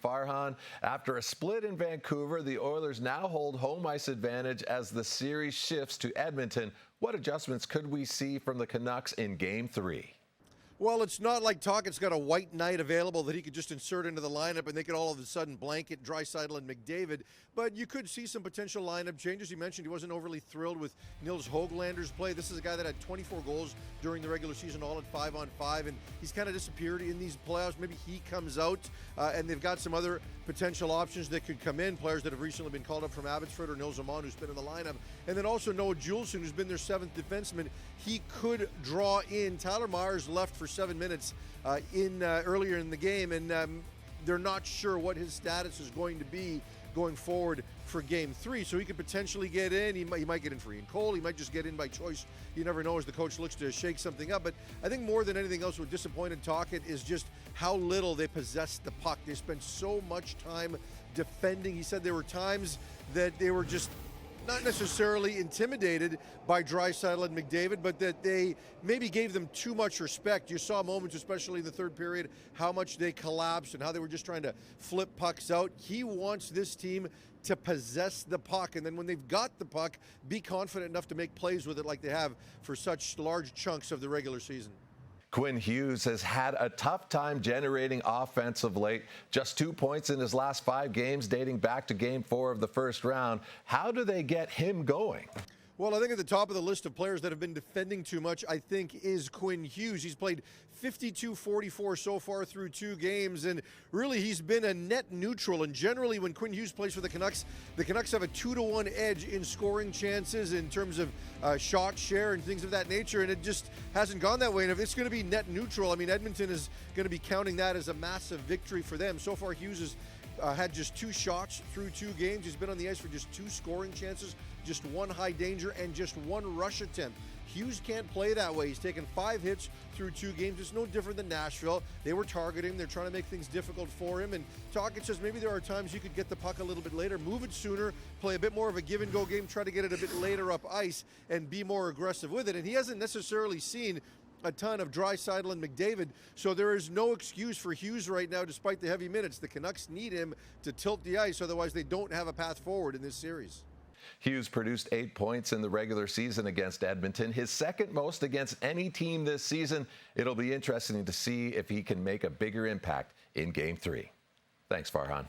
Farhan. After a split in Vancouver, the Oilers now hold home ice advantage as the series shifts to Edmonton. What adjustments could we see from the Canucks in Game 3? Well, it's not like Tocchet's got a white knight available that he could just insert into the lineup and they could all of a sudden blanket Draisaitl and McDavid. But you could see some potential lineup changes. You mentioned he wasn't overly thrilled with Nils Höglander's play. This is a guy that had 24 goals during the regular season, all at 5-on-5, and he's kind of disappeared in these playoffs. Maybe he comes out, and they've got some other potential options that could come in, players that have recently been called up from Abbotsford, or Nils Aman, who's been in the lineup. And then also Noah Juulsen, who's been their seventh defenseman. He could draw in. Tyler Myers left for 7 minutes earlier in the game, and they're not sure what his status is going to be going forward for Game 3. So he could potentially get in. He might get in for Ian Cole. He might just get in by choice. You never know as the coach looks to shake something up. But I think more than anything else, what disappointed Tocchet is just how little they possess the puck. They spent so much time defending. He said there were times that they were just not necessarily intimidated by Draisaitl and McDavid, but that they maybe gave them too much respect. You saw moments, especially in the third period, how much they collapsed and how they were just trying to flip pucks out. He wants this team to possess the puck, and then when they've got the puck, be confident enough to make plays with it like they have for such large chunks of the regular season. Quinn Hughes has had a tough time generating offense of late. Just 2 points in his last 5 games, dating back to Game 4 of the first round. How do they get him going? Well, I think at the top of the list of players that have been defending too much, I think, is Quinn Hughes. He's played 52-44 so far through 2 games, and really he's been a net neutral. And generally when Quinn Hughes plays for the Canucks have a 2-to-1 edge in scoring chances in terms of shot share and things of that nature, and it just hasn't gone that way. And if it's going to be net neutral, I mean, Edmonton is going to be counting that as a massive victory for them. So far, Hughes has had just 2 shots through 2 games. He's been on the ice for just 2 scoring chances, just 1 high danger, and just 1 rush attempt. Hughes can't play that way. He's taken 5 hits through 2 games. It's no different than Nashville. They were targeting him. They're trying to make things difficult for him. And Tocchet says maybe there are times you could get the puck a little bit later, move it sooner, play a bit more of a give-and-go game, try to get it a bit later up ice, and be more aggressive with it. And he hasn't necessarily seen a ton of Draisaitl and McDavid, so there is no excuse for Hughes right now despite the heavy minutes. The Canucks need him to tilt the ice, otherwise they don't have a path forward in this series. Hughes produced 8 points in the regular season against Edmonton, his second most against any team this season. It'll be interesting to see if he can make a bigger impact in Game 3. Thanks, Farhan.